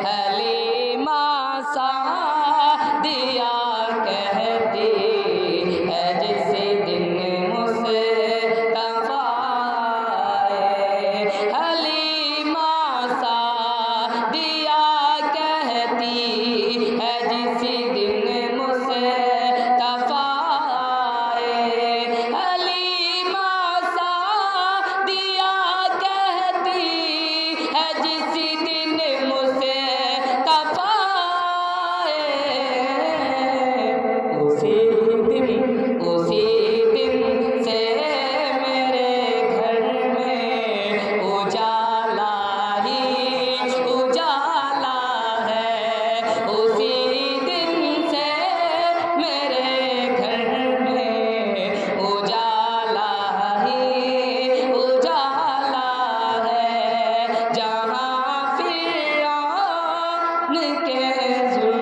حلیمہ سعدیہ کہتی ہے جس دن مصطفیٰ آئے، حلیمہ سعدیہ کہتی ہے جس دن مصطفیٰ آئے، حلیمہ سعدیہ کہتی ہے جس دن مصطفیٰ آئے، اسی دن سے میرے گھر میں اجالا ہی اجالا ہے، اسی دن سے میرے گھر میں اجالا ہی اجالا ہے، جہاں فرعون کے ظلم